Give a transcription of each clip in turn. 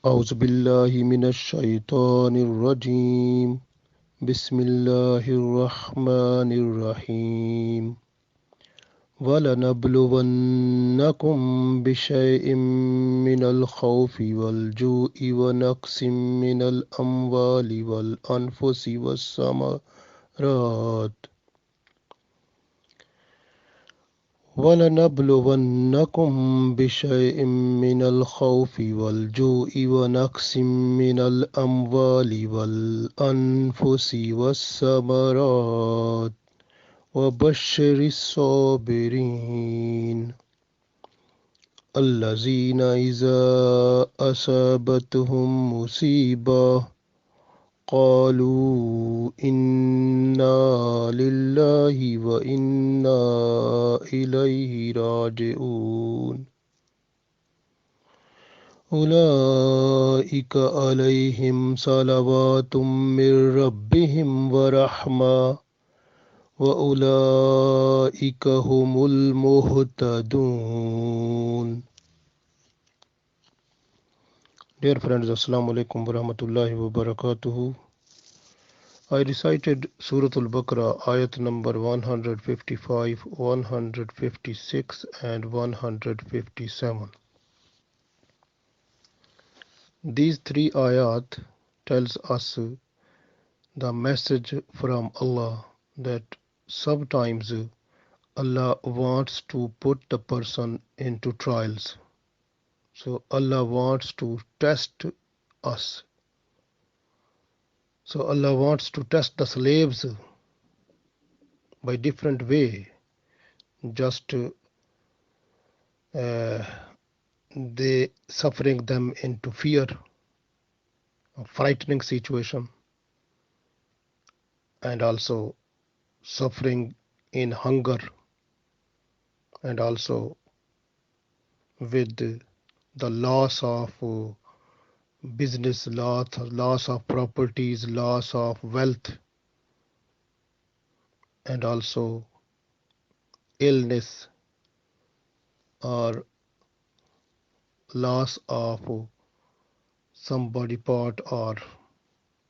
أعوذ بالله من الشيطان الرجيم بسم الله الرحمن الرحيم ولنبلونكم بشيء من الخوف والجوع ونقص من الأموال والأنفس والثمرات ولنبلونكم بشيء من الخوف والجوع ونقص من الأموال والأنفس والثمرات وبشر الصابرين الذين إذا أصابتهم مصيبة قالوا إنا لله وإنا إليه راجعون أولئك عليهم صلوات من ربهم ورحمة وأولئك هم المهتدون. Dear friends, Assalamu alaikum wa rahmatullahi wa barakatuhu. I recited Surah Al-Baqarah Ayat number 155, 156 and 157. These three ayat tells us the message from Allah that sometimes Allah wants to put the person into trials. So Allah wants to test us. So Allah wants to test the slaves by different way. Just they suffering them into fear, a frightening situation, and also suffering in hunger, and also with the loss of business, loss of properties, loss of wealth, and also illness or loss of some body part or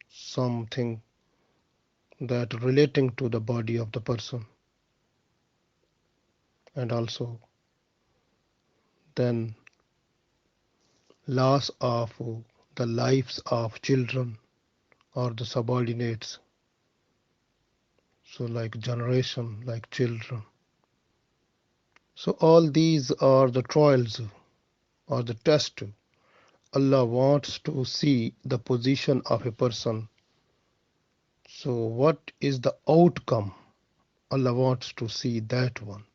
something that relating to the body of the person, and also then loss of the lives of children or the subordinates, so like generation, like children. So all these are the trials or the test. Allah wants to see the position of a person. So what is the outcome? Allah wants to see that one.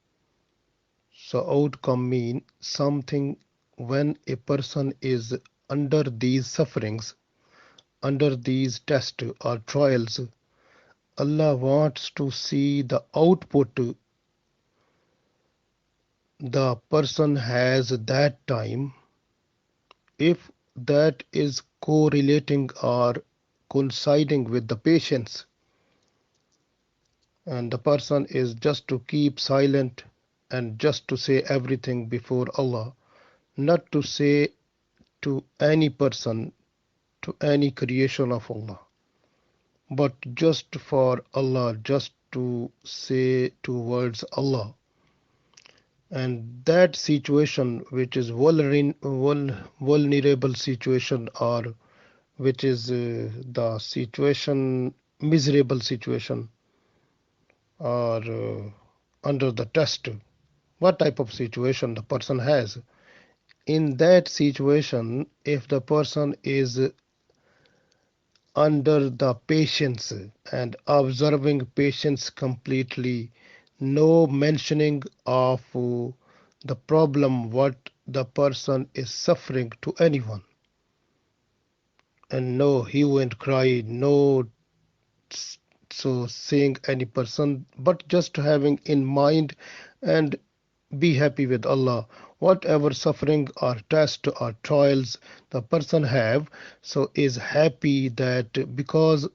So outcome mean something when a person is under these sufferings, under these tests or trials, Allah wants to see the output the person has that time, if that is correlating or coinciding with the patience, and the person is just to keep silent and just to say everything before Allah, not to say to any person, to any creation of Allah, but just for Allah, just to say towards Allah. And that situation which is vulnerable situation, or which is the situation, miserable situation, or under the test, what type of situation the person has. In that situation, if the person is under the patience and observing patience completely, no mentioning of the problem what the person is suffering to anyone, and no hue and cry, no so saying any person, but just having in mind and be happy with Allah. Whatever suffering or test or trials the person have, so is happy that because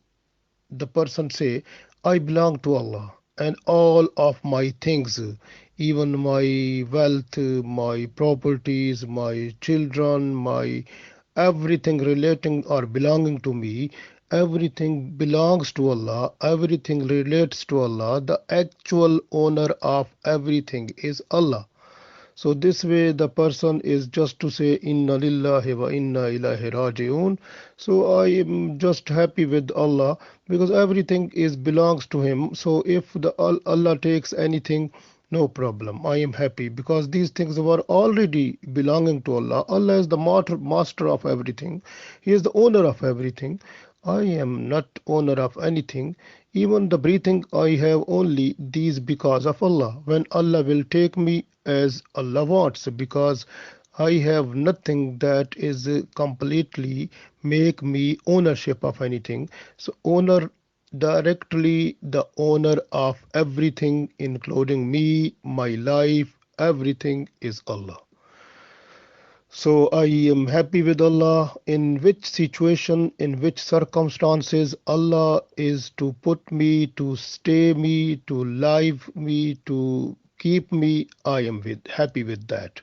the person say, I belong to Allah, and all of my things, even my wealth, my properties, my children, my everything relating or belonging to me, everything belongs to Allah, everything relates to Allah. The actual owner of everything is Allah. So this way the person is just to say inna lillahi wa inna ilahi raji'un. So I am just happy with Allah because everything is belongs to him. So if the Allah takes anything, no problem. I am happy because these things were already belonging to Allah. Allah is the master of everything. He is the owner of everything. I am not owner of anything. Even the breathing I have only these because of Allah. When Allah will take me as Allah wants, because I have nothing that is completely make me ownership of anything. So owner directly the owner of everything, including me, my life, everything is Allah. So I am happy with Allah. In which situation, in which circumstances Allah is to put me, to stay me, to live me, to keep me, I am happy with that.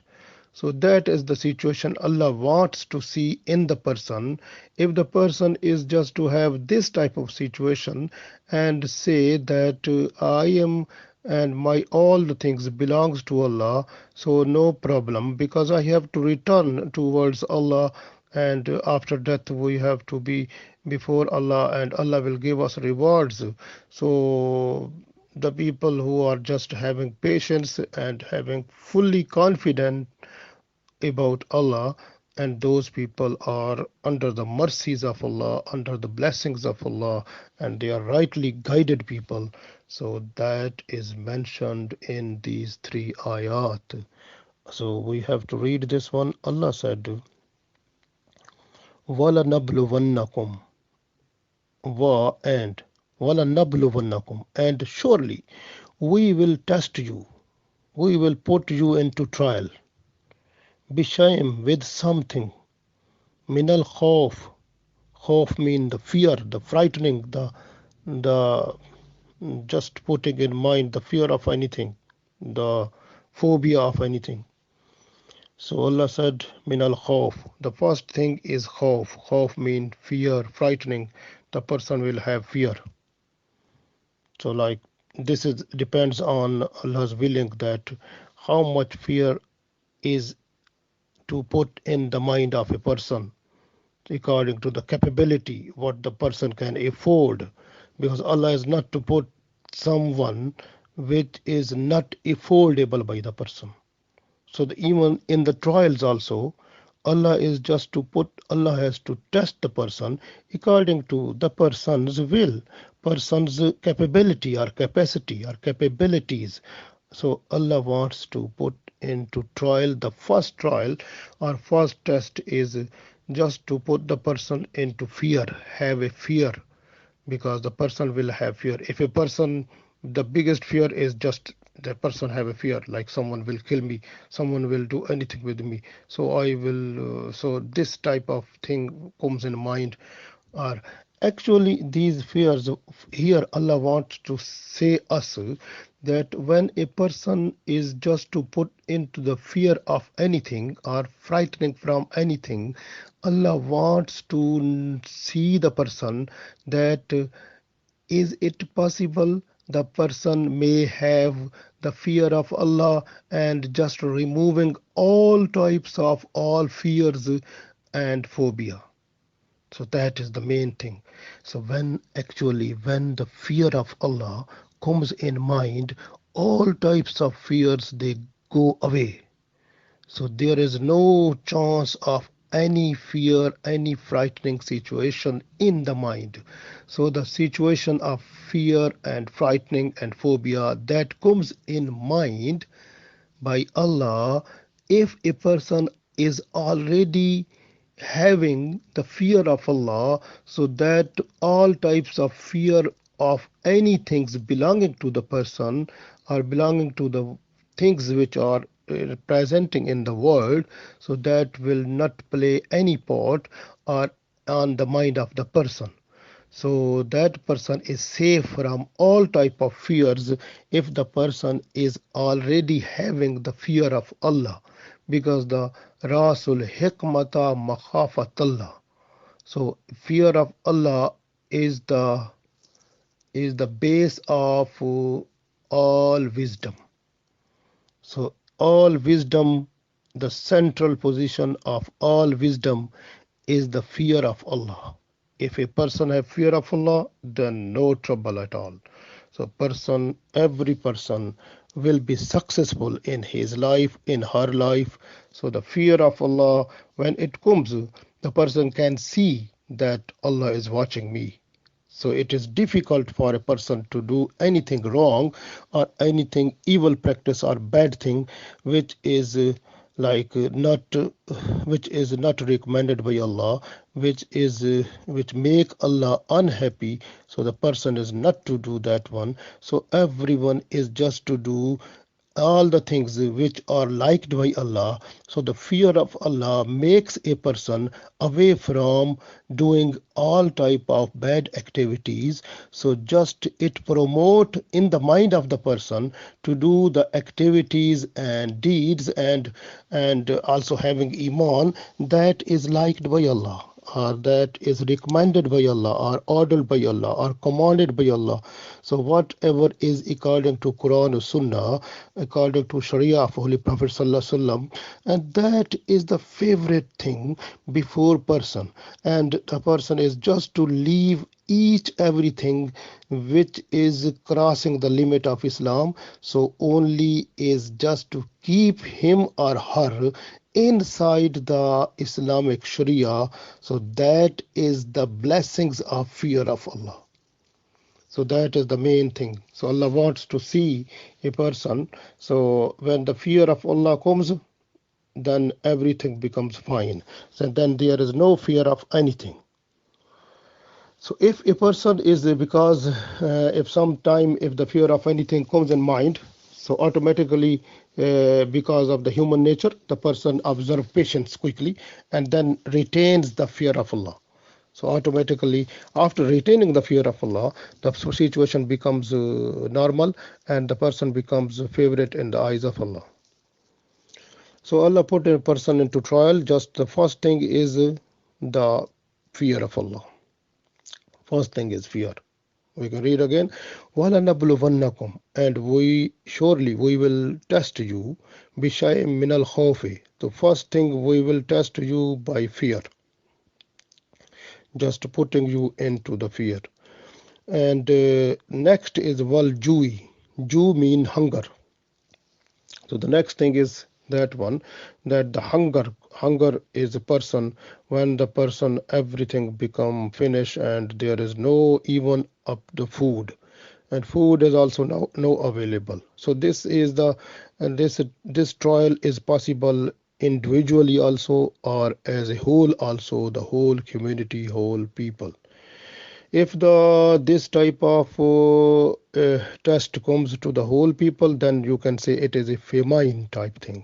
So that is the situation Allah wants to see in the person. If the person is just to have this type of situation and say that I am and my all the things belongs to Allah, so no problem because I have to return towards Allah, and after death we have to be before Allah and Allah will give us rewards. So the people who are just having patience and having fully confident about Allah, and those people are under the mercies of Allah, under the blessings of Allah, and they are rightly guided people. So that is mentioned in these three ayat. So we have to read this one. Allah said, Wala nabluwannakum wa and Wala nabluwannakum, and surely we will test you, we will put you into trial. Bishayim, with something, minal khawf. Khawf mean the fear, the frightening, the just putting in mind the fear of anything, the phobia of anything. So Allah said, min al khawf. The first thing is khawf. Khawf mean fear, frightening. The person will have fear. So like this is depends on Allah's willing that how much fear is to put in the mind of a person according to the capability what the person can afford, because Allah is not to put someone which is not affordable by the person. So even in the trials also, Allah has to test the person according to the person's will, person's capability or capacity or capabilities. So Allah wants to put into trial. The first trial or first test is just to put the person into fear, have a fear, because the person will have fear. If a person, the biggest fear is just the person have a fear like someone will kill me, someone will do anything with me, so I will so this type of thing comes in mind. Or actually these fears here Allah wants to say us that when a person is just to put into the fear of anything or frightening from anything, Allah wants to see the person that is it possible the person may have the fear of Allah and just removing all types of all fears and phobia. So that is the main thing. So when the fear of Allah comes in mind, all types of fears they go away. So there is no chance of any fear, any frightening situation in the mind. So the situation of fear and frightening and phobia that comes in mind by Allah, if a person is already having the fear of Allah, so that all types of fear of any things belonging to the person or belonging to the things which are presenting in the world, so that will not play any part or on the mind of the person. So that person is safe from all type of fears if the person is already having the fear of Allah. because the Rasul Hikmata Makhafatallah. So fear of Allah is the base of all wisdom. So all wisdom, the central position of all wisdom is the fear of Allah. If a person have fear of Allah, then no trouble at all. So every person will be successful in his life, in her life. So the fear of Allah, when it comes, the person can see that Allah is watching me. So it is difficult for a person to do anything wrong or anything evil practice or bad thing which is not which is not recommended by Allah, which make Allah unhappy. So the person is not to do that one. So everyone is just to do all the things which are liked by Allah. So the fear of Allah makes a person away from doing all type of bad activities. So just it promote in the mind of the person to do the activities and deeds and also having iman that is liked by Allah, or that is recommended by Allah, or ordered by Allah, or commanded by Allah. So whatever is according to Quran or Sunnah, according to Sharia of Holy Prophet Sallallahu Alaihi Wasallam, and that is the favorite thing before person. And the person is just to leave each everything which is crossing the limit of Islam. So only is just to keep him or her inside the Islamic Sharia. So that is the blessings of fear of Allah. So that is the main thing. So Allah wants to see a person. So when the fear of Allah comes, then everything becomes fine. So then there is no fear of anything. So if a person is because if the fear of anything comes in mind, so automatically because of the human nature, the person observes patience quickly and then retains the fear of Allah. So automatically, after retaining the fear of Allah, the situation becomes normal and the person becomes a favorite in the eyes of Allah. So Allah put a person into trial. Just the first thing is the fear of Allah. First thing is fear. We can read again. وَلَنَبْلُوَنَّكُمْ, and we will test you. بِشَيْءٍ مِّنَ الْخَوْفِ, the first thing we will test you by fear. Just putting you into the fear. And next is wal-jui. Ju mean hunger. So the next thing is that one, that the hunger is a person when the person everything become finished and there is no even up the food, and food is also now no available. So this is the and this trial is possible individually also or as a whole, also the whole community, whole people. If the this type of test comes to the whole people, then you can say it is a famine type thing.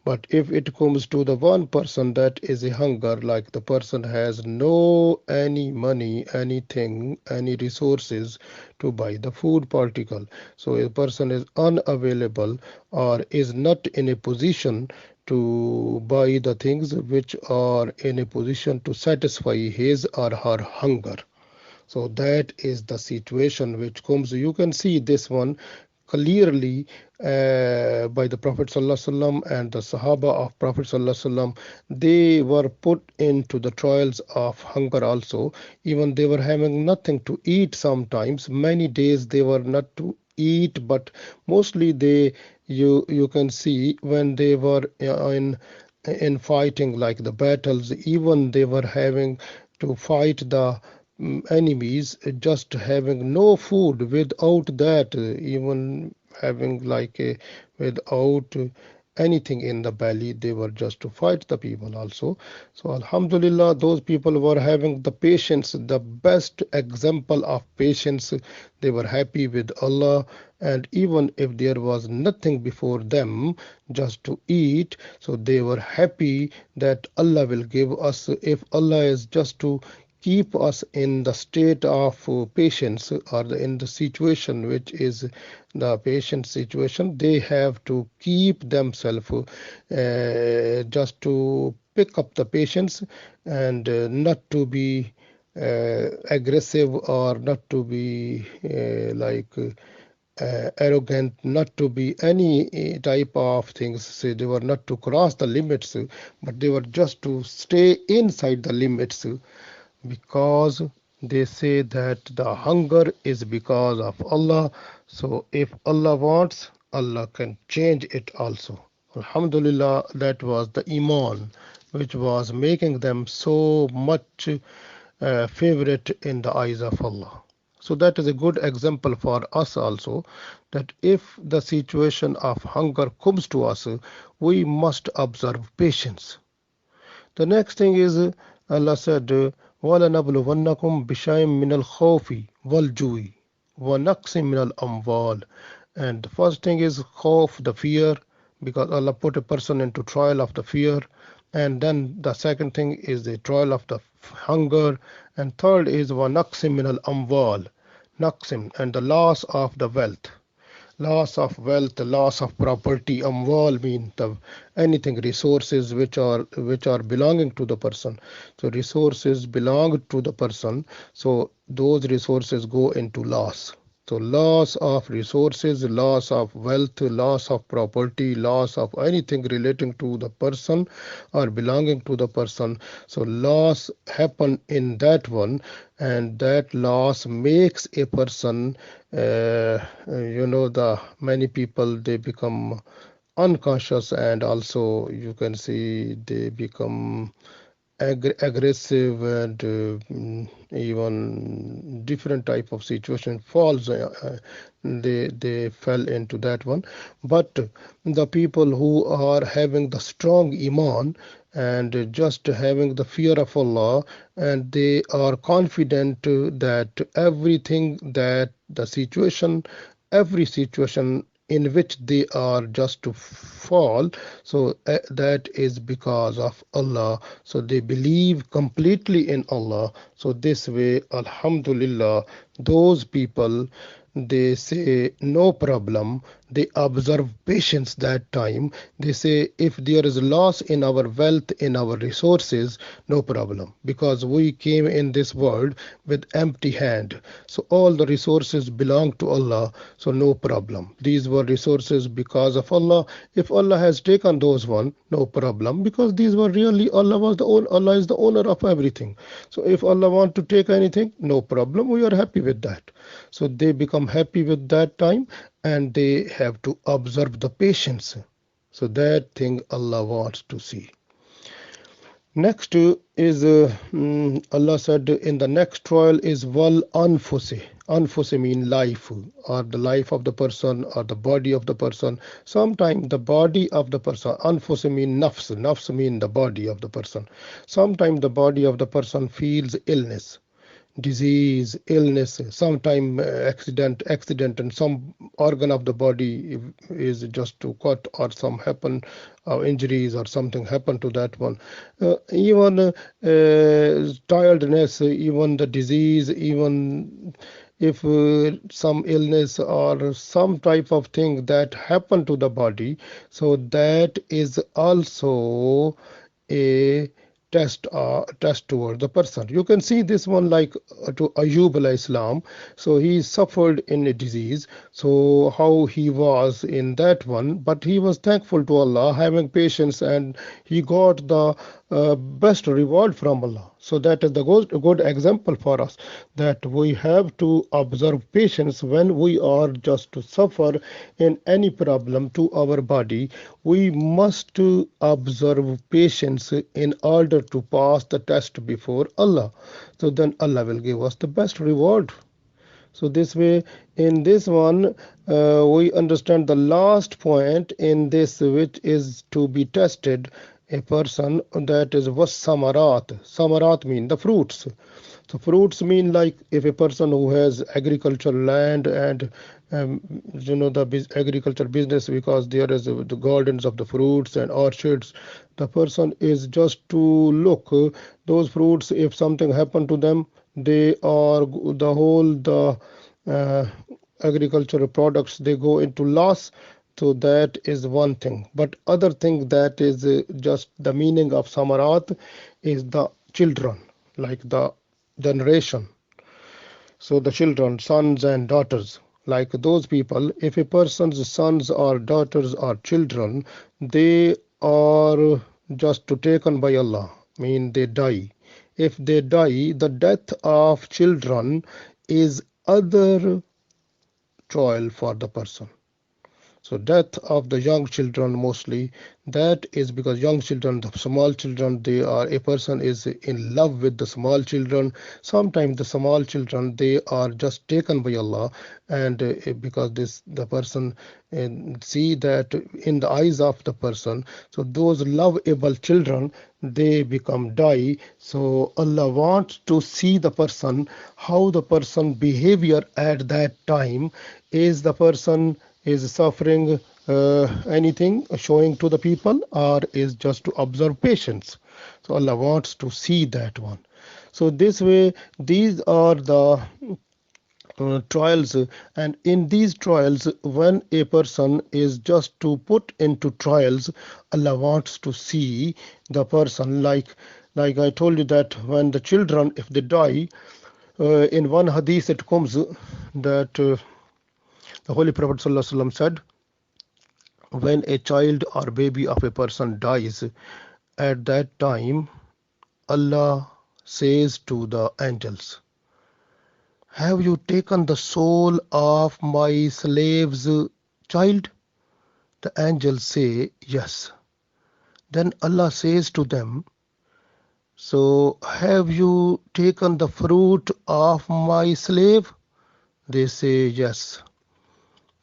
But if it comes to the one person, that is a hunger, like the person has no any money, anything, any resources to buy the food particle. So a person is unavailable or is not in a position to buy the things which are in a position to satisfy his or her hunger. So that is the situation which comes. You can see this one clearly by the Prophet ﷺ and the Sahaba of Prophet ﷺ. They were put into the trials of hunger also. Even they were having nothing to eat sometimes. Many days they were not to eat, but mostly you can see when they were in fighting like the battles, even they were having to fight the enemies, just having no food. Without that, even having like a without anything in the belly, they were just to fight the people also. So alhamdulillah, those people were having the patience, the best example of patience. They were happy with Allah, and even if there was nothing before them just to eat, so they were happy that Allah will give us. If Allah is just to keep us in the state of patience, or in the situation which is the patient situation. They have to keep themselves just to pick up the patience, and not to be aggressive, or not to be arrogant, not to be any type of things. Say they were not to cross the limits, but they were just to stay inside the limits, because they say that the hunger is because of Allah. So if Allah wants, Allah can change it also. Alhamdulillah, that was the Iman which was making them so much favorite in the eyes of Allah. So that is a good example for us also, that if the situation of hunger comes to us, we must observe patience. The next thing is, Allah said, وَلَنَبْلُوَنَّكُمْ بِشَيْءٍ مِّنَ الْخَوْفِ وَالْجُوعِ وَنَقْصٍ مِّنَ الْأَمْوَالِ. And the first thing is khawf, the fear, because Allah put a person into trial of the fear. And then the second thing is the trial of the hunger. And third is وَنَقْصٍ مِّنَ الْأَمْوَالِ, naqsim, and the loss of the wealth. Loss of wealth, loss of property. Amwal mean the anything, resources which are belonging to the person. So resources belong to the person, so those resources go into loss. So loss of resources, loss of wealth, loss of property, loss of anything relating to the person or belonging to the person. So loss happen in that one, and that loss makes a person, the many people, they become unconscious, and also you can see they become aggressive, and even different type of situation falls, they fell into that one. But the people who are having the strong iman, and just having the fear of Allah, and they are confident that everything, that the situation, every situation in which they are just to fall, so that is because of Allah. So they believe completely in Allah. So this way, alhamdulillah, those people, they say no problem. They observe patience that time. They say if there is loss in our wealth, in our resources, no problem, because we came in this world with empty hand. So all the resources belong to Allah, so no problem. These were resources because of Allah. If Allah has taken those one, no problem, because these were really, Allah is the owner of everything. So if Allah want to take anything, no problem, we are happy with that. So they become happy with that time, and they have to observe the patience. So that thing Allah wants to see. Next is Allah said in the next trial is wal anfusi. Anfusi mean life, or the life of the person, or the body of the person. Sometimes the body of the person. Anfusi mean nafs. Nafs mean the body of the person. Sometimes the body of the person feels illness, disease, illness, sometime accident, and some organ of the body is just to cut, or some happen, injuries or something happen to that one. Even tiredness, even the disease, even if some illness or some type of thing that happen to the body, so that is also a test toward the person. You can see this one like to Ayub alayhi salam. So he suffered in a disease. So how he was in that one, but he was thankful to Allah, having patience, and he got the best reward from Allah. So that is the good example for us, that we have to observe patience when we are just to suffer in any problem to our body. We must observe patience in order to pass the test before Allah. So then Allah will give us the best reward. So this way, in this one, we understand the last point in this, which is to be tested a person, that is was samarat. Samarat mean the fruits. So fruits mean like if a person who has agricultural land, and the agriculture business, because there is the gardens of the fruits and orchards. The person is just to look those fruits. If something happened to them, they are the uh, agricultural products, they go into loss. So that is one thing. But other thing that is just the meaning of samarat is the children, like the generation. So the children, sons and daughters, like those people, if a person's sons or daughters or children, they are just to taken by Allah, mean they die. If they die, the death of children is other trial for the person. So death of the young children mostly, that is because young children, the small children, they are, a person is in love with the small children. Sometimes the small children, they are just taken by Allah, and because this the person see that in the eyes of the person. So those lovable children, they become die. So Allah wants to see the person, how the person behavior at that time. Is the person is suffering anything showing to the people, or is just to observe patience? So Allah wants to see that one. So this way, these are the trials, and in these trials, when a person is just to put into trials, Allah wants to see the person, like I told you that when the children, if they die, in one hadith it comes that the Holy Prophet ﷺ said, when a child or baby of a person dies, at that time Allah says to the angels, have you taken the soul of my slave's child? The angels say yes. Then Allah says to them, so have you taken the fruit of my slave? They say yes.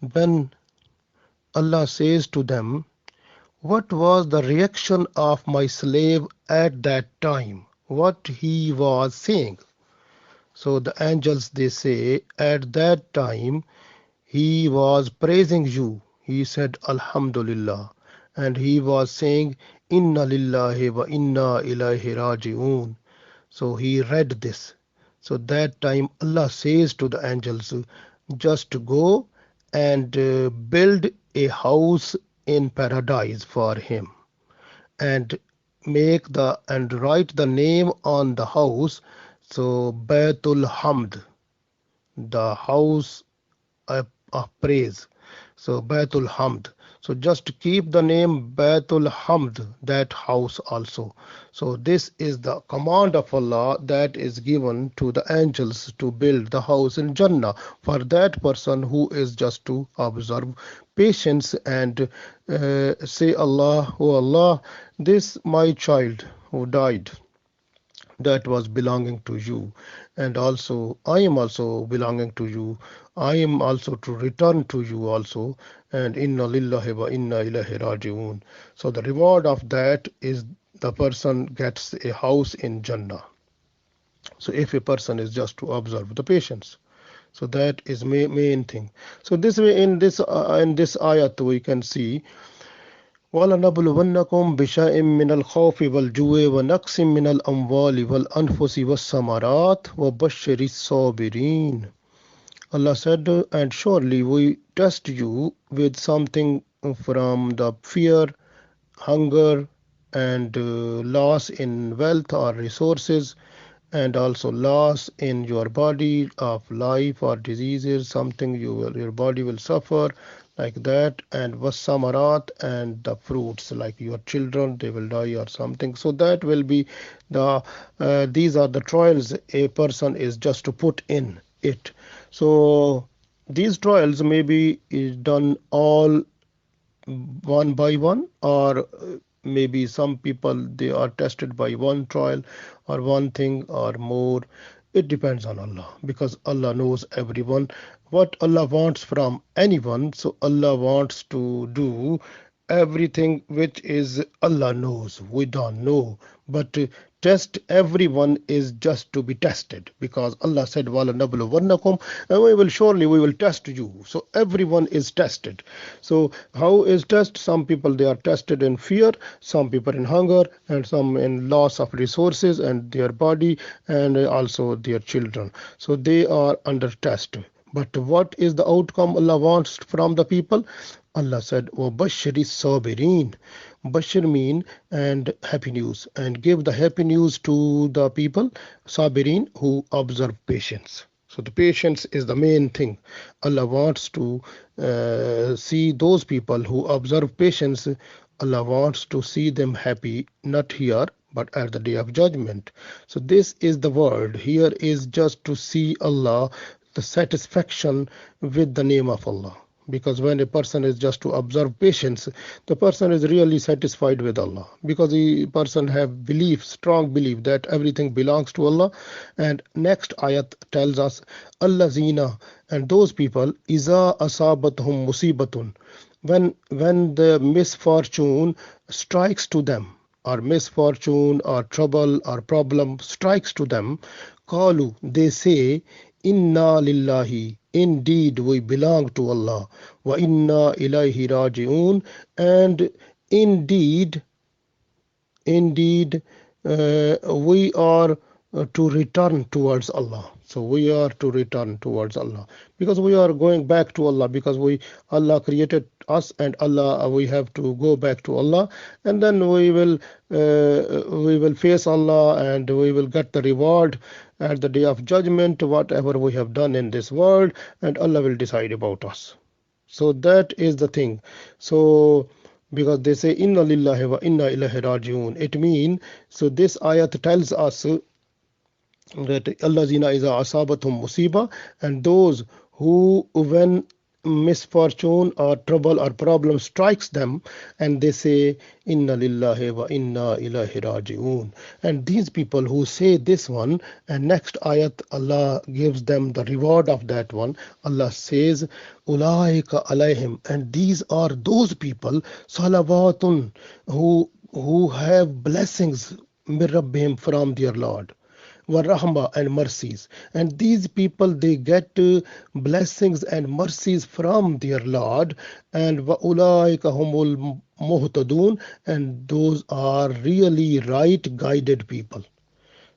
Then Allah says to them, what was the reaction of my slave at that time? What he was saying? So the angels, they say, at that time he was praising you. He said Alhamdulillah. And he was saying Inna lillahi wa inna ilaihi raji'un. So he read this. So that time Allah says to the angels, just go and build a house in paradise for him, and make the and write the name on the house. So Baitul Hamd, the house of praise. So Baitul Hamd. So just keep the name Baitul Hamd, that house also. So this is the command of Allah that is given to the angels to build the house in Jannah for that person who is just to observe patience and say Allah, oh Allah, this my child who died, that was belonging to you, and also I am also belonging to you. I am also to return to you also, and inna lillahi wa inna ilaihi raji'un. So the reward of that is the person gets a house in Jannah. So if a person is just to observe the patience, so that is main thing. So this way, in this ayat we can see, وَلَنَبْلُوَنَّكُمْ بِشَيْءٍ مِّنَ الْخَوْفِ وَالْجُوعِ وَنَقْصٍ مِّنَ الْأَمْوَالِ وَالْأَنفُسِ وَالثَّمَرَاتِ وَبَشِّرِ الصَّابِرِينَ. Allah said, and surely we test you with something from the fear, hunger, and loss in wealth or resources, and also loss in your body of life or diseases, something your body will suffer, like that, and wasamarat, and the fruits, like your children, they will die or something. So that will be the these are the trials a person is just to put in it. So these trials may be is done all one by one, or maybe some people they are tested by one trial or one thing or more. It depends on Allah, because Allah knows everyone what Allah wants from anyone. So Allah wants to do everything which is Allah knows, we don't know, but test everyone is just to be tested, because Allah said wala nabluwannakum, and we will test you. So everyone is tested. So how is test? Some people, they are tested in fear, some people in hunger, and some in loss of resources and their body, and also their children. So they are under test. But what is the outcome Allah wants from the people? Allah said, "O Bashiri Sabirin." Bashir mean and happy news, and give the happy news to the people, Sabirin, who observe patience. So the patience is the main thing. Allah wants to see those people who observe patience. Allah wants to see them happy, not here, but at the day of judgment. So this is the word. Here is just to see Allah, the satisfaction with the name of Allah. Because when a person is just to observe patience, the person is really satisfied with Allah, because the person have belief, strong belief that everything belongs to Allah. And next ayat tells us, allazina, and those people, iza asabathum musibatun, when the misfortune strikes to them, or misfortune or trouble or problem strikes to them, qalu, they say, inna lillahi, indeed we belong to Allah, wa inna ilayhi raji'un, and indeed, we are to return towards Allah. So we are to return towards Allah, because we are going back to Allah, because Allah created us, and Allah, we have to go back to Allah, and then we will face Allah, and we will get the reward at the day of judgment, whatever we have done in this world, and Allah will decide about us. So that is the thing. So because they say inna lillahi wa inna ilaihi rajiun, it means, so this ayat tells us that allazina iza asabathum musiba, and those who, when misfortune or trouble or problem strikes them, and they say inna lillahi wa inna ilaihi rajiun, and these people who say this one, and next ayat Allah gives them the reward of that one. Allah says ulaika alaihim, and these are those people, salawatun, who have blessings min rabbihim, from their Lord, warahma, and mercies. And these people, they get blessings and mercies from their Lord, and waulaika humul muhtadun, and those are really right guided people.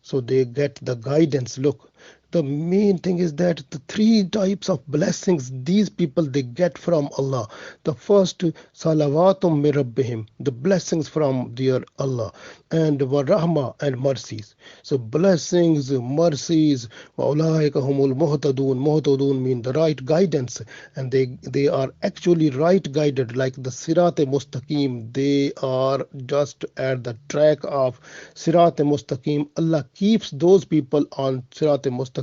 So they get the guidance. Look, the main thing is that the three types of blessings these people, they get from Allah. The first, salawatum min rabbihim, the blessings from their Allah, and warahma, and mercies. So blessings, mercies, wa ulaika humul muhtadun. Muhtadun mean the right guidance, and they are actually right guided, like the sirat mustaqim. They are just at the track of sirat mustaqim. Allah keeps those people on sirat mustaqim.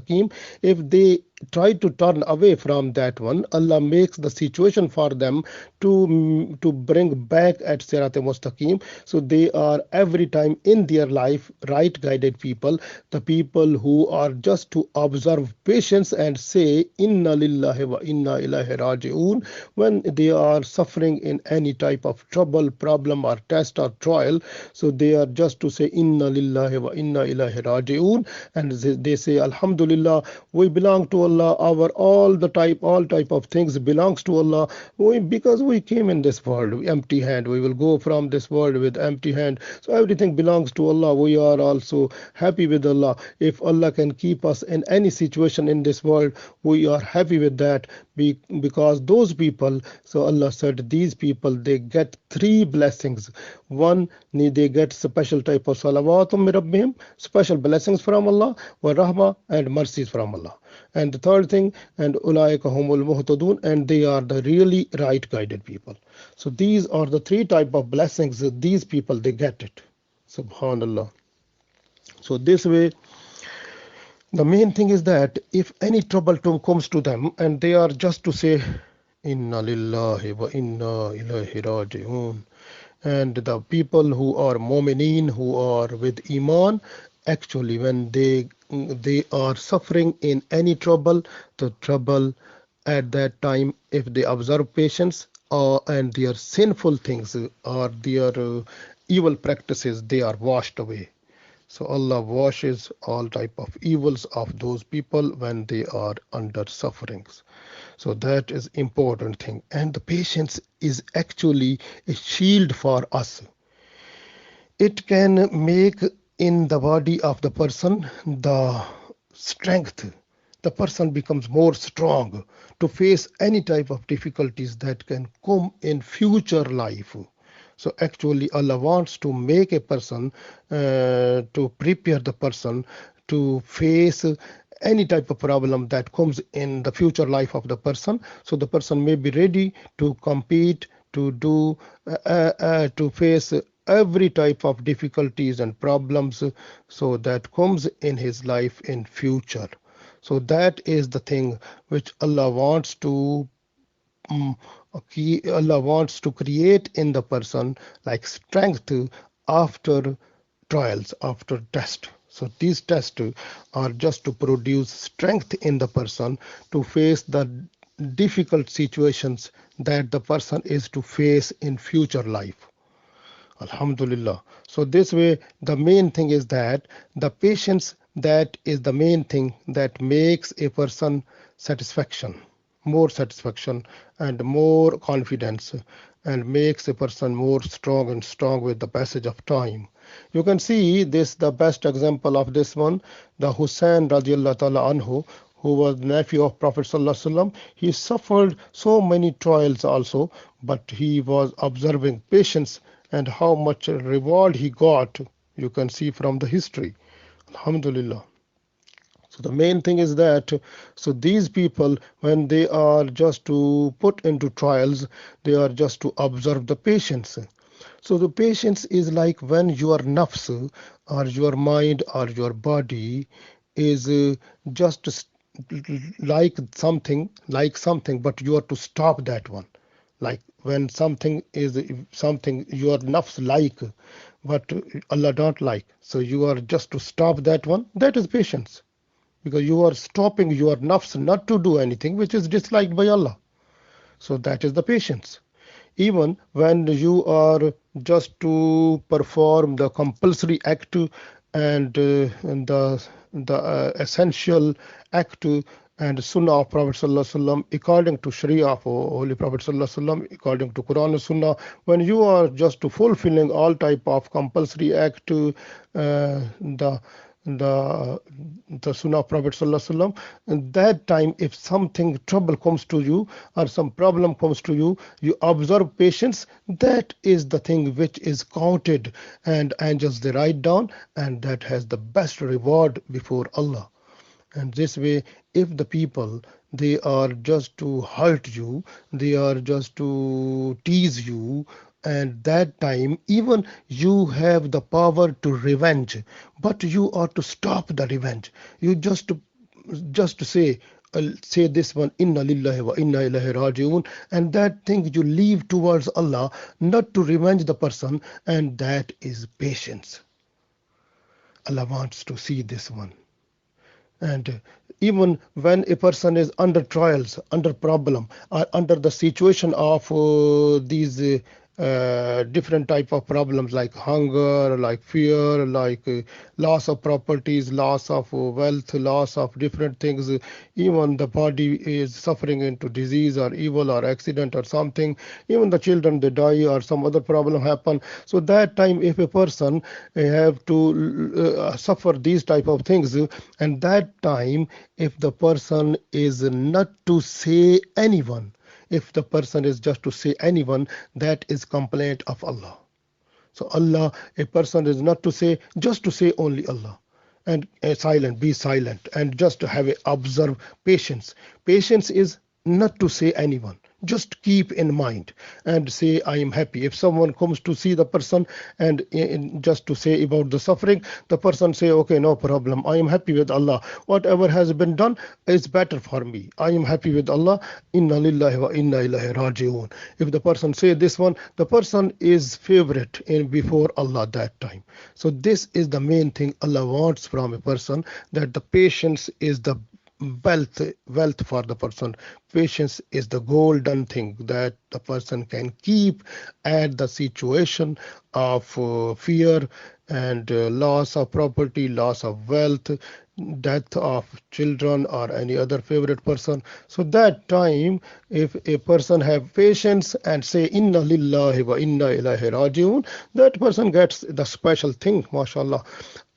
If they try to turn away from that one, Allah makes the situation for them to bring back at sirat mustaqim. So they are every time in their life right guided people, the people who are just to observe patience and say inna lillahi wa inna ilaihi raji'un, when they are suffering in any type of trouble, problem, or test or trial. So they are just to say inna lillahi wa inna ilaihi raji'un, and they say alhamdulillah, we belong to Allah, our all type of things belongs to Allah. Because we came in this world empty hand, we will go from this world with empty hand. So everything belongs to Allah. We are also happy with Allah. If Allah can keep us in any situation in this world, we are happy with that, because those people, so Allah said these people, they get three blessings. One, they get special type of salawatum min rabbihim, special blessings from Allah, wa rahma, and mercies from Allah. And the third thing, and ulaika humul muhtadun, and they are the really right guided people. So these are the three type of blessings that these people, they get it. Subhanallah. So this way, the main thing is that if any trouble comes to them, and they are just to say inna lillahi wa inna ilaihi raji'un, and the people who are mu'mineen, who are with iman, actually when they are suffering in any trouble, the trouble at that time, if they observe patience, and their sinful things or their evil practices, they are washed away. So Allah washes all type of evils of those people when they are under sufferings. So that is important thing. And the patience is actually a shield for us. It can make in the body of the person the strength. The person becomes more strong to face any type of difficulties that can come in future life. So actually Allah wants to make a person, to prepare the person to face any type of problem that comes in the future life of the person, so the person may be ready to compete, to do, to face every type of difficulties and problems so that comes in his life in future. So that is the thing which Allah wants to, Allah wants to create in the person, like strength after trials, after test. So these tests are just to produce strength in the person to face the difficult situations that the person is to face in future life. Alhamdulillah. So this way, the main thing is that the patience, that is the main thing that makes a person satisfaction, more satisfaction and more confidence, and makes a person more strong and strong with the passage of time. You can see this, the best example of this one, the Hussein radiallahu ta'ala anhu, who was nephew of Prophet sallallahu alaihi wasallam. He suffered so many trials also, but he was observing patience, and how much reward he got, you can see from the history. Alhamdulillah. So the main thing is that, so these people, when they are just to put into trials, they are just to observe the patience. So the patience is like when your nafs or your mind or your body is just like something, but you are to stop that one. Like when something is something your nafs like, but Allah don't like, so you are just to stop that one. That is patience, because you are stopping your nafs not to do anything which is disliked by Allah. So that is the patience. Even when you are just to perform the compulsory act and the essential act and sunnah of Prophet sallallahu alaihi wasallam, according to Sharia of Holy Prophet sallallahu alaihi wasallam, according to Quran and Sunnah, when you are just to fulfilling all type of compulsory act, the the the sunnah of Prophet sallallahu alaihi wasallam, and that time if something trouble comes to you or some problem comes to you, you observe patience. That is the thing which is counted, and angels they write down, and that has the best reward before Allah. And this way, if the people they are just to hurt you, they are just to tease you, and that time even you have the power to revenge, but you are to stop the revenge. You just to say this one, inna lillahi wa inna ilaihi rajiun, and that thing you leave towards Allah, not to revenge the person, and that is patience. Allah wants to see this one. And even when a person is under trials, under problem, or under the situation of these different type of problems like hunger, like fear, like loss of properties, loss of wealth, loss of different things, even the body is suffering into disease or evil or accident or something, even the children they die or some other problem happen. So that time if a person have to suffer these type of things, and that time if the person is not to say anyone, if the person is just to say anyone, that is complaint of Allah. So Allah, a person is not to say, just to say only Allah, and silent, be silent, and just to have a observe patience. Patience is not to say anyone, just keep in mind and say I am happy. If someone comes to see the person and just to say about the suffering, the person say okay, no problem, I am happy with Allah, whatever has been done is better for me, I am happy with Allah, inna lillahi wa inna ilaihi rajiun. If the person say this one, the person is favorite in before Allah that time. So this is the main thing Allah wants from a person, that the patience is the wealth for the person. Patience is the golden thing that the person can keep at the situation of fear and loss of property, loss of wealth, death of children or any other favorite person. So that time, if a person have patience and say inna lillahi wa inna ilaihi rajiun, that person gets the special thing, mashallah.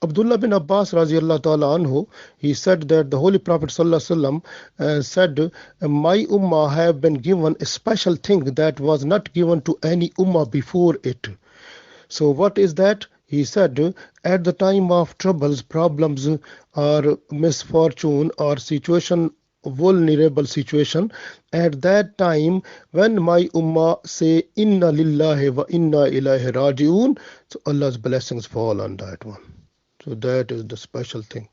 Abdullah bin Abbas radiallahu ta'ala anhu, he said that the Holy Prophet sallallahu alaihi wasallam said, my ummah have been given a special thing that was not given to any ummah before it. So what is that? He said, at the time of troubles, problems, or misfortune, or situation, vulnerable situation, at that time, when my ummah say, Inna lillahi wa inna ilaihi raji'un, so Allah's blessings fall on that one. So that is the special thing.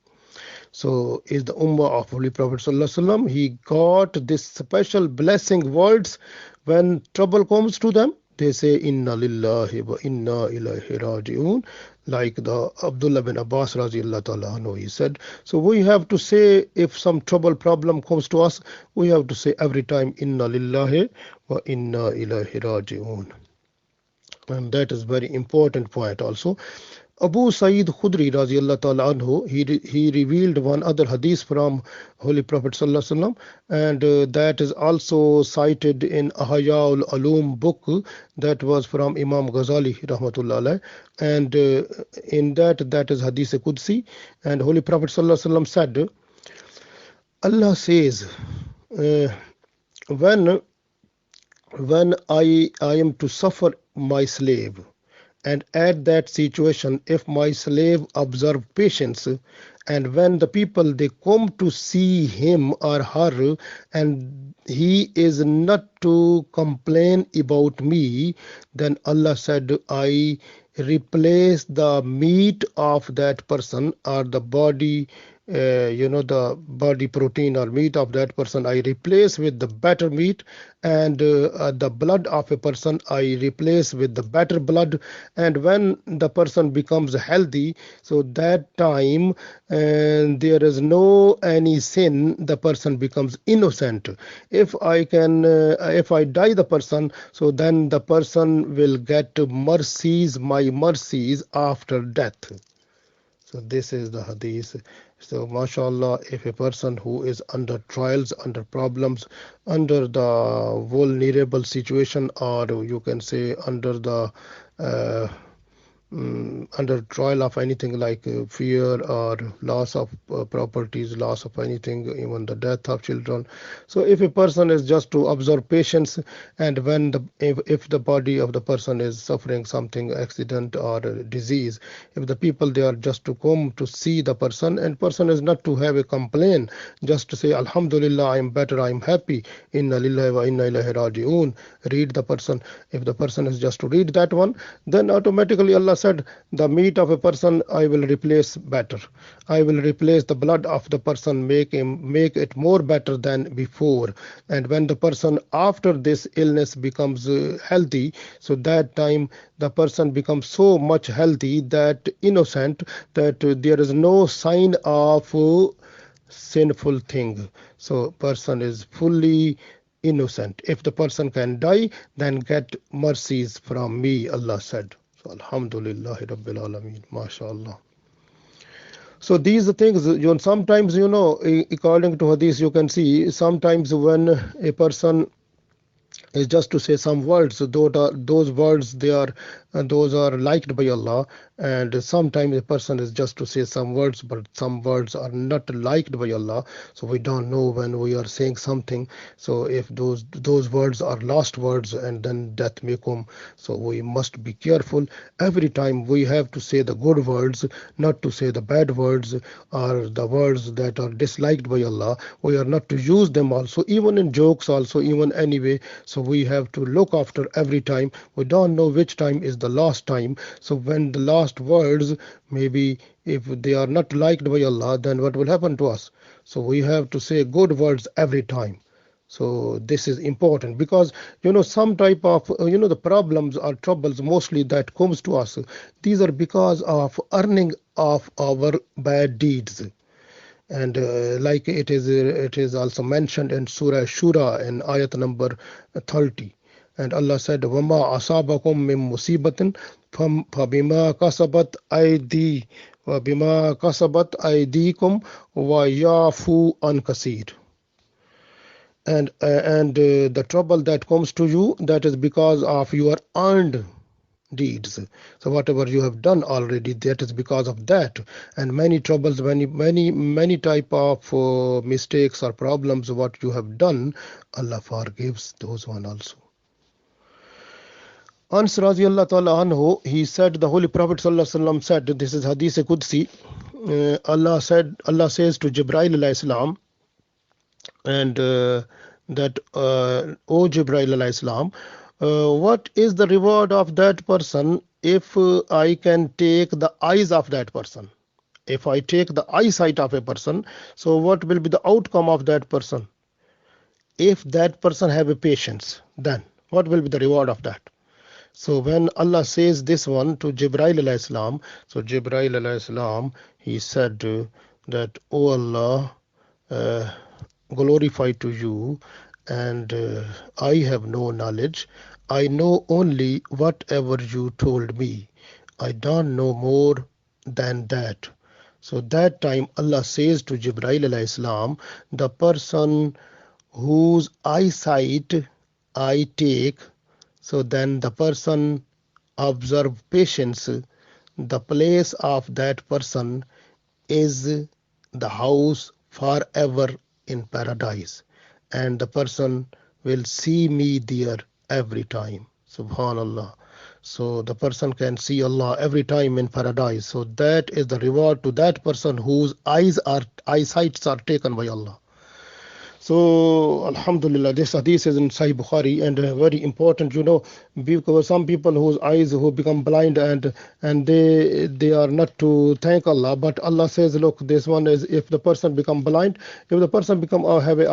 So is the ummah of Holy Prophet sallallahu alaihi wasallam. He got this special blessing words when trouble comes to them. They say inna lillahi wa inna ilaihi raji'un, like the Abdullah bin Abbas radiallahu ta'ala anhu, he said. So we have to say, if some trouble problem comes to us, we have to say every time inna lillahi wa inna ilaihi raji'un. And that is very important point also. Abu Sa'id Khudri radiallahu ta'ala anhu, he revealed one other hadith from Holy Prophet sallallahu alaihi wasallam, and that is also cited in Ahyaul Ulum book that was from Imam Ghazali rahmatullah alayh, and in that is hadith Qudsi, and Holy Prophet sallallahu alaihi wasallam said, Allah says, when I am to suffer my slave, and at that situation, if my slave observe patience, and when the people they come to see him or her, and he is not to complain about me, then Allah said, I replace the meat of that person or the body, the body protein or meat of that person, I replace with the better meat, and the blood of a person I replace with the better blood. And when the person becomes healthy, so that time there is no any sin, the person becomes innocent. If I die the person, so then the person will get mercies, my mercies after death. So this is the hadith. So mashallah, if a person who is under trials, under problems, under the vulnerable situation, or you can say under the under trial of anything like fear or loss of properties, loss of anything, even the death of children. So if a person is just to observe patience, and when if the body of the person is suffering something, accident or disease, if the people they are just to come to see the person, and person is not to have a complaint, just to say Alhamdulillah, I am better, I am happy, inna lillahi wa inna ilaihi raji'un, read the person. If the person is just to read that one, then automatically Allah said, the meat of a person I will replace better, I will replace the blood of the person, make it more better than before. And when the person after this illness becomes healthy, so that time the person becomes so much healthy, that innocent, that there is no sign of sinful thing. So person is fully innocent. If the person can die, then get mercies from me, Allah said. So Alhamdulillah Rabbil Alameen, MashaAllah. So these things, sometimes, according to hadith, you can see sometimes when a person is just to say some words, those words those are liked by Allah, and sometimes a person is just to say some words, but some words are not liked by Allah. So we don't know when we are saying something, so if those words are lost words, and then death may come. So we must be careful. Every time we have to say the good words, not to say the bad words or the words that are disliked by Allah. We are not to use them also, even in jokes also, even anyway. So we have to look after every time. We don't know which time is the last time. So when the last words, maybe if they are not liked by Allah, then what will happen to us? So we have to say good words every time. So this is important, because some type of the problems or troubles mostly that comes to us, these are because of earning of our bad deeds. And like it is also mentioned in Surah Shura in ayat number 30. And Allah said, وَمَا أَصَابَكُم مِّن مُّصِيبَةٍ فَبِمَا كَسَبَتْ أَيْدِيكُمْ وَيَعْفُو عَن كَثِيرٍ. And the trouble that comes to you, that is because of your earned deeds. So whatever you have done already, that is because of that. And many troubles, many type of mistakes or problems what you have done, Allah forgives those one also. Anas radiallahu ta'ala anhu, he said, the Holy Prophet sallallahu alaihi wasallam said, this is Hadith Qudsi, Allah says to Jibreel alayhi salam, and that, O Jibreel alayhi salam, what is the reward of that person if I can take the eyes of that person? If I take the eyesight of a person, so what will be the outcome of that person? If that person have a patience, then what will be the reward of that? So when Allah says this one to Jibreel alayhi salam, so Jibreel alayhi salam, he said that, O Allah, glorify to you, and I have no knowledge. I know only whatever you told me. I don't know more than that. So that time Allah says to Jibreel alayhi salam, the person whose eyesight I take, so then the person observe patience, the place of that person is the house forever in paradise, and the person will see me there every time. Subhanallah. So the person can see Allah every time in paradise. So that is the reward to that person whose eyesights are taken by Allah. So, Alhamdulillah, this hadith is in Sahih Bukhari, and very important, because some people whose eyes who become blind, and they are not to thank Allah, but Allah says, look, this one is, if the person become blind, if the person become have a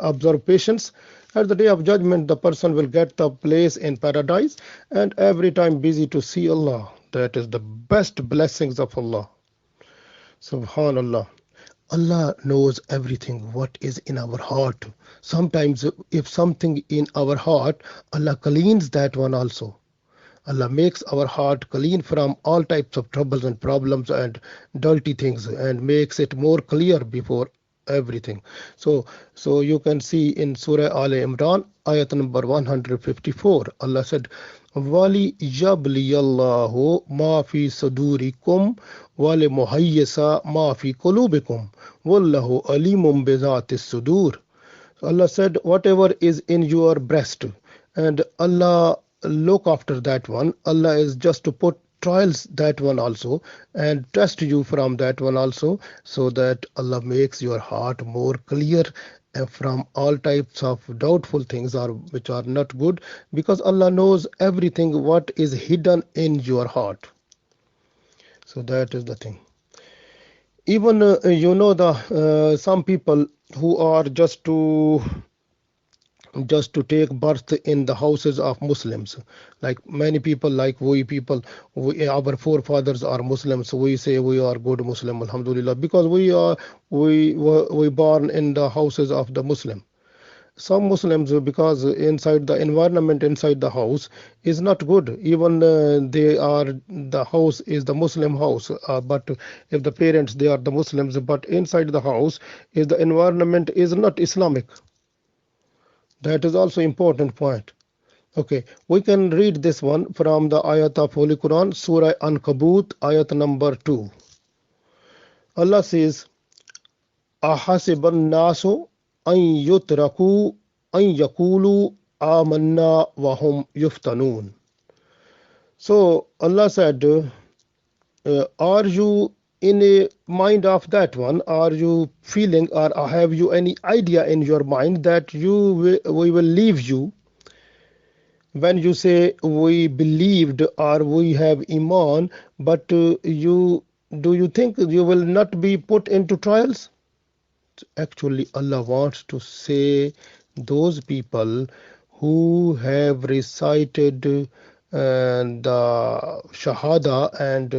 observe patience, at the day of judgment, the person will get the place in paradise, and every time busy to see Allah. That is the best blessings of Allah. Subhanallah. Allah knows everything what is in our heart. Sometimes if something in our heart, Allah cleans that one also. Allah makes our heart clean from all types of troubles and problems and dirty things, and makes it more clear before everything. So you can see in Surah Al Imran, ayat number 154, Allah said, Wali yabliyallahu ma fi sudurikum wali muhayyisa ma fi qulubikum wallahu alimum bizatis sudur. Allah said, whatever is in your breast, and Allah look after that one. Allah is just to put trials that one also, and test you from that one also, so that Allah makes your heart more clear from all types of doubtful things or which are not good, because Allah knows everything what is hidden in your heart. So that is the thing. Even some people who are just to take birth in the houses of Muslims. Like many people, like our forefathers are Muslims. So we say we are good Muslim, Alhamdulillah, because we born in the houses of the Muslim. Some Muslims, because inside the environment inside the house is not good. Even the house is the Muslim house, but if the parents they are the Muslims, but inside the house is the environment is not Islamic. That is also important point. Okay, we can read this one from the ayat of Holy Quran, Surah Ankabut, ayat number 2. Allah says, Ahasiban nasu an yutraku an yakulu amanna wa hum yuftanun. So Allah said, are you in a mind of that one? Are you feeling, or have you any idea in your mind that we will leave you when you say we believed or we have iman, but do you think you will not be put into trials? Actually, Allah wants to say those people who have recited the Shahada, and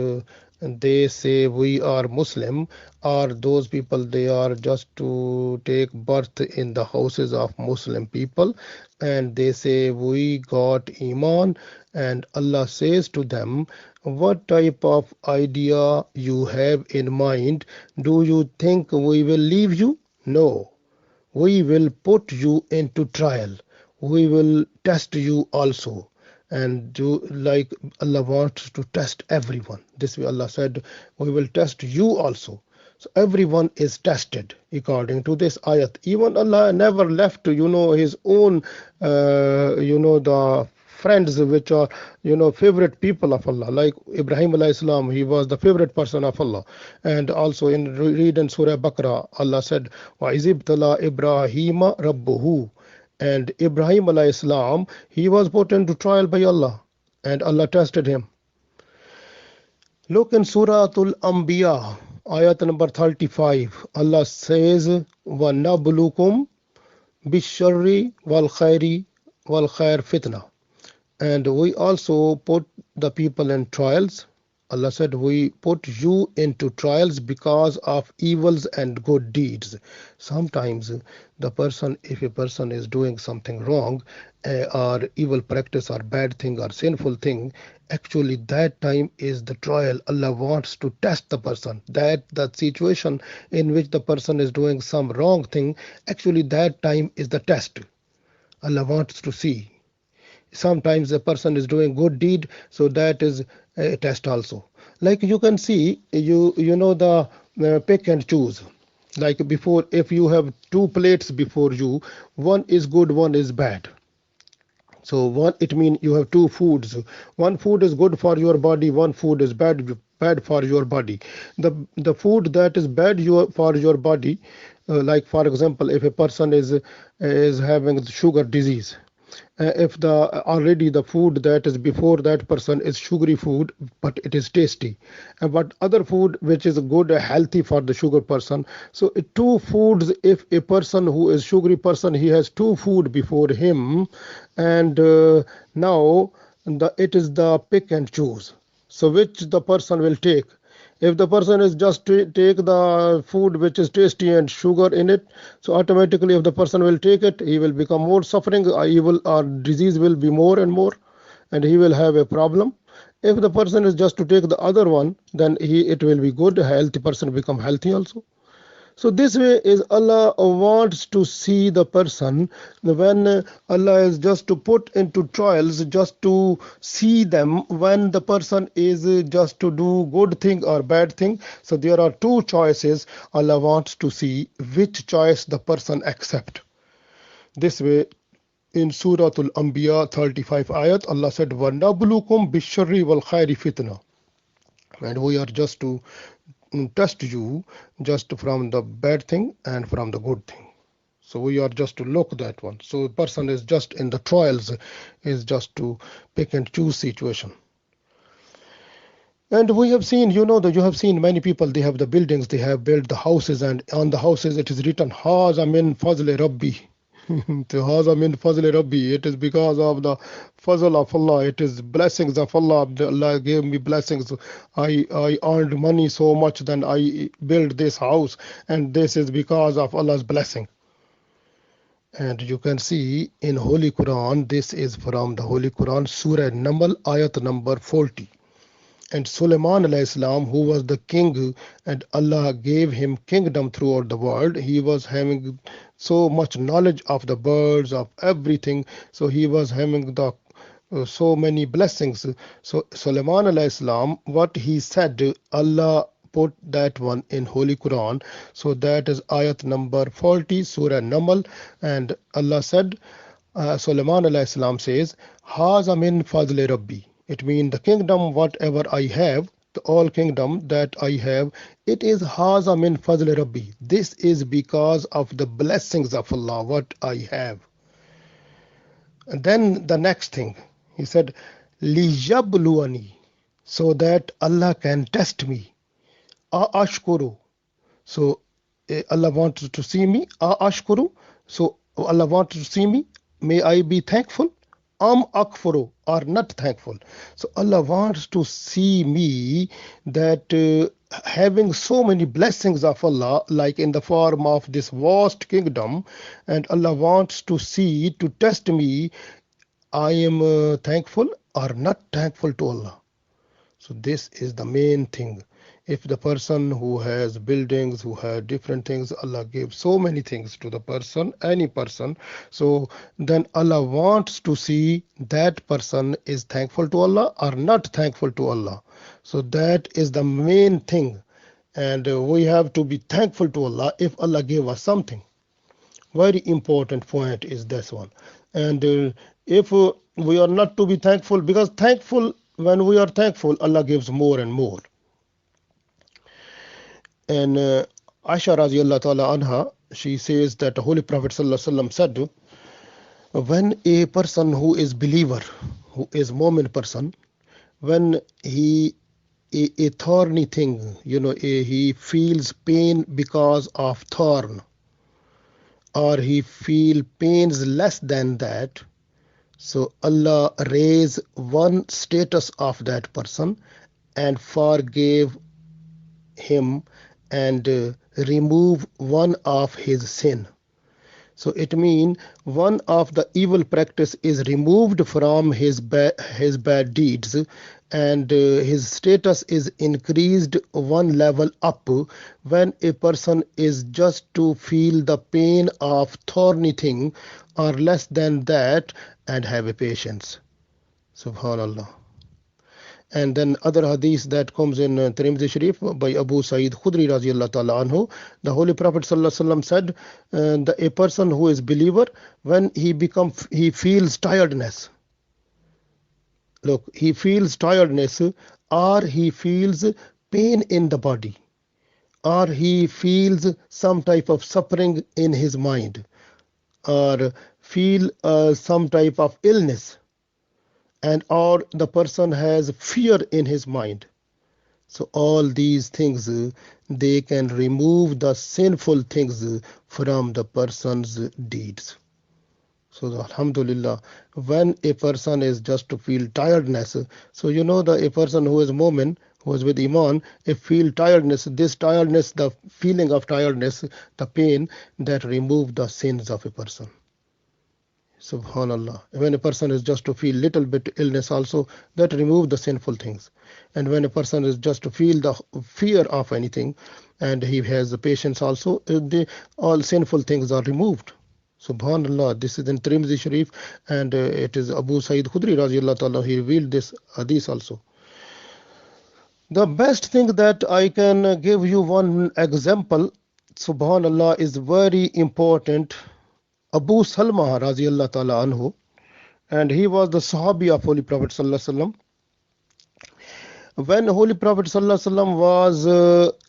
they say we are Muslim, are those people, they are just to take birth in the houses of Muslim people, and they say we got Iman, and Allah says to them, what type of idea you have in mind? Do you think we will leave you? No, we will put you into trial. We will test you also. And do like Allah wants to test everyone. This way Allah said, we will test you also. So everyone is tested according to this ayat. Even Allah never left, his own, the friends which are, favorite people of Allah. Like Ibrahim alayhi salam, he was the favorite person of Allah. And also read in Surah Baqarah, Allah said, wa izibtala Ibrahima rabbuhu. And Ibrahim alayhi salam, he was put into trial by Allah, and Allah tested him. Look in Surah Al-Anbiya, ayat number 35. Allah says, wa nablukum bisharri wal khairi wal khair fitna. And we also put the people in trials. Allah said, we put you into trials because of evils and good deeds. Sometimes the person, if a person is doing something wrong, or evil practice or bad thing or sinful thing, actually that time is the trial. Allah wants to test the person. That the situation in which the person is doing some wrong thing, actually that time is the test. Allah wants to see. Sometimes a person is doing good deed, so that is a test also. Like you can see, you know the pick and choose. Like before, if you have two plates before you, one is good, one is bad. So one, it means you have two foods. One food is good for your body, one food is bad for your body. The food that is bad for your body, like for example, if a person is having sugar disease, if the already the food that is before that person is sugary food, but it is tasty, and but other food which is good, healthy for the sugar person. So two foods, if a person who is sugary person, he has two food before him, and now it is the pick and choose. So which the person will take? If the person is just to take the food which is tasty and sugar in it, so automatically if the person will take it, he will become more suffering, evil or disease will be more and more, and he will have a problem. If the person is just to take the other one, then it will be good, healthy person become healthy also. So this way is Allah wants to see the person. When Allah is just to put into trials, just to see them, when the person is just to do good thing or bad thing. So there are two choices. Allah wants to see which choice the person accept. This way in Surah Al-Anbiya 35 ayat, Allah said, وَنَبْلُكُمْ بِالشَّرِّ وَالْخَيْرِ فِتْنَةً. And we are just to test you just from the bad thing and from the good thing. So we are just to look that one. So the person is just in the trials, is just to pick and choose situation. And we have seen, that you have seen many people, they have the buildings, they have built the houses, and on the houses it is written Haza min fazl Rabbi. Haza min fazl Rabbi. It is because of the fazl of Allah. It is blessings of Allah. Allah gave me blessings. I earned money so much, then I built this house, and this is because of Allah's blessing. And you can see in Holy Quran, this is from the Holy Quran, Surah Naml, ayat number 40. And Sulaiman alayhi salam, who was the king, and Allah gave him kingdom throughout the world. He was having so much knowledge of the birds, of everything. So he was having the so many blessings. So Sulaiman alayhi salam, what he said, Allah put that one in Holy Quran. So that is ayat number 40, Surah Naml. And Allah said, Sulaiman alayhi salam says, Haza min fadli Rabbi. It means the kingdom, whatever I have, the all kingdom that I have, it is Haza min fadli Rabbi. This is because of the blessings of Allah, what I have. And then the next thing, he said, Lijabluani, so that Allah can test me. Ashkuru. So Allah wants to see me. Ashkuru. So Allah wants to see me. May I be thankful. akfuru, or not thankful. So Allah wants to see me that having so many blessings of Allah, like in the form of this vast kingdom, and Allah wants to see, to test me, I am thankful or not thankful to Allah. So this is the main thing. If the person who has buildings, who has different things, Allah gives so many things to the person, any person. So then Allah wants to see that person is thankful to Allah or not thankful to Allah. So that is the main thing. And we have to be thankful to Allah if Allah gave us something. Very important point is this one. And if we are not to be thankful, because thankful, when we are thankful, Allah gives more and more. And Aisha radiallahu ta'ala anha, she says that the Holy Prophet sallallahu alaihi wasallam said, when a person who is believer, who is Mu'min person, when a thorny thing, he feels pain because of thorn, or he feel pains less than that, so Allah raise one status of that person and forgave him and remove one of his sin. So it means one of the evil practice is removed from his bad deeds, and his status is increased one level up when a person is just to feel the pain of thorny thing, or less than that, and have a patience. Subhanallah. And then other hadith that comes in Tirmidhi Sharif by Abu Sa'id Khudri radiallahu ta'ala anhu, the Holy Prophet sallallahu alaihi wasallam said, a person who is believer, when he feels tiredness. Look, he feels tiredness, or he feels pain in the body, or he feels some type of suffering in his mind, or feel some type of illness, and or the person has fear in his mind. So all these things, they can remove the sinful things from the person's deeds. So alhamdulillah, when a person is just to feel tiredness, so a person who is Mu'min, who is with Iman, if feel tiredness, this tiredness, the feeling of tiredness, the pain, that remove the sins of a person. Subhanallah. When a person is just to feel little bit illness also, that remove the sinful things. And when a person is just to feel the fear of anything, and he has the patience also, all sinful things are removed. Subhanallah. This is in Tirmidhi Sharif, and it is Abu Sa'id Khudri radiallahu ta'ala, he revealed this hadith also. The best thing that I can give you one example, Subhanallah, is very important. Abu Salma radiallahu ta'ala anhu, and he was the Sahabi of Holy Prophet sallallahu alaihi wasallam. When Holy Prophet sallallahu alaihi wasallam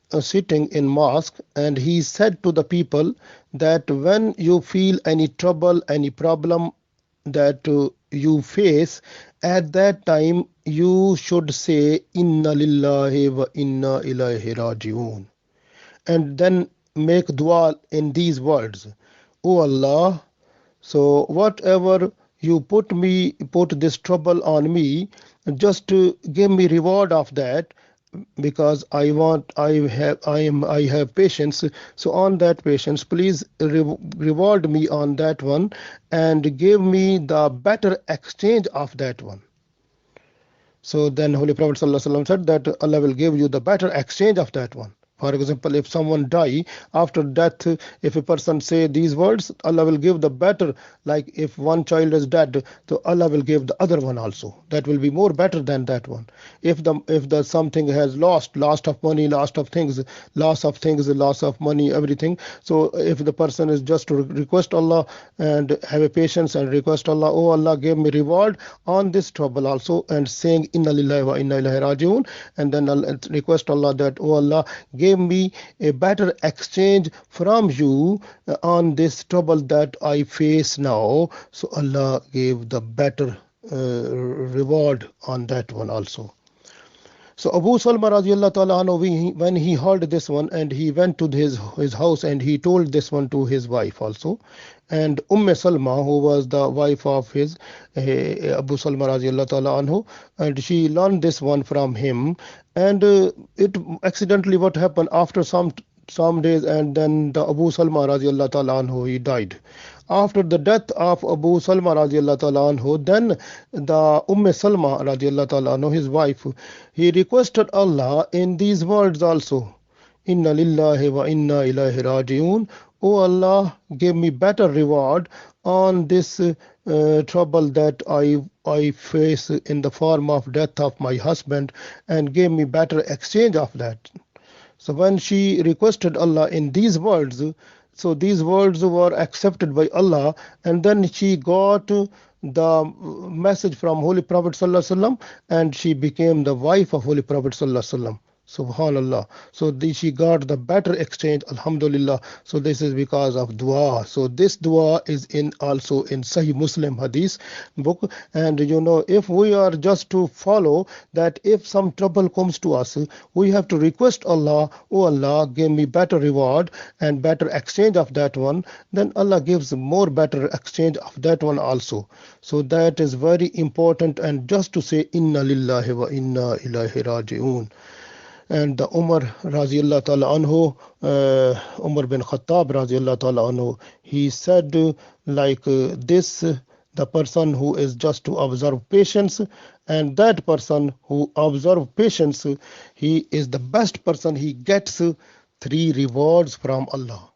was sitting in mosque, and he said to the people that when you feel any trouble, any problem that you face, at that time you should say inna lillahi wa inna ilayhi raji'un, and then make dua in these words: O Allah, so whatever you put this trouble on me, just to give me reward of that, because I have patience. So on that patience, please reward me on that one, and give me the better exchange of that one. So then Holy Prophet ﷺ said that Allah will give you the better exchange of that one. For example, if someone die, after death, if a person say these words, Allah will give the better. Like if one child is dead, so Allah will give the other one also. That will be more better than that one. If the something has loss of money, loss of things, loss of money, everything. So if the person is just to request Allah and have a patience and request Allah, oh Allah, give me reward on this trouble also, and saying inna lillahi wa inna ilayhi raji'un, and then request Allah that, oh Allah, give me a better exchange from you on this trouble that I face now. So Allah gave the better reward on that one also. So Abu Salma radiallahu ta'ala anhu, when he heard this one, and he went to his house, and he told this one to his wife also. And Salma, who was the wife of his Abu Salma radiallahu ta'ala anhu, and she learned this one from him. And it accidentally, what happened after some days, and then the Abu Salma radiallahu ta'ala anhu, he died. After the death of Abu Salma radiallahu ta'ala anhu, then the Salma radiallahu ta'ala anhu, his wife, he requested Allah in these words also. Inna lillahi wa inna ilaihi raji'un. O Allah, give me better reward on this trouble that I face in the form of death of my husband, and give me better exchange of that. So when she requested Allah in these words, so these words were accepted by Allah, and then she got the message from Holy Prophet Sallallahu Alaihi Wasallam, and she became the wife of Holy Prophet Sallallahu Alaihi Wasallam. Subhanallah. So she got the better exchange, Alhamdulillah. So this is because of dua. So this dua is in also in Sahih Muslim Hadith book. And if we are just to follow that, if some trouble comes to us, we have to request Allah, oh Allah, give me better reward and better exchange of that one. Then Allah gives more better exchange of that one also. So that is very important. And just to say, Inna lillahi wa inna ilaihi raji'un. And the Umar radiallahu ta'ala anhu, Umar bin Khattab radiallahu ta'ala anhu, he said like this, the person who is just to observe patience, and that person who observe patience, he is the best person. He gets 3 rewards from Allah.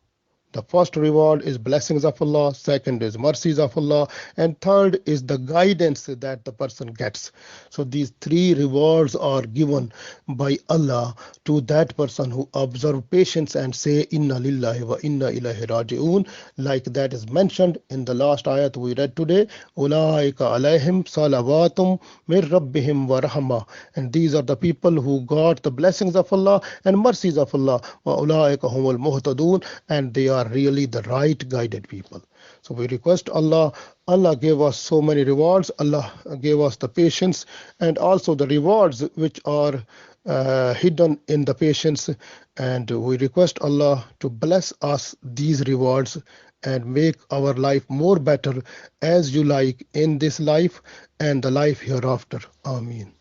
The first reward is blessings of Allah, second is mercies of Allah, and third is the guidance that the person gets. So these 3 rewards are given by Allah to that person who observe patience and say Inna lillahi wa inna ilaihi raji'un, like that is mentioned in the last ayat we read today. Ulaika alayhim salawatum min rabbihim wa rahmah. And these are the people who got the blessings of Allah and mercies of Allah. Wa ulaika humul muhtadun, and they are really the right guided people. So we request Allah. Allah gave us so many rewards. Allah gave us the patience, and also the rewards which are hidden in the patience. And we request Allah to bless us these rewards and make our life more better as you like in this life and the life hereafter. Ameen.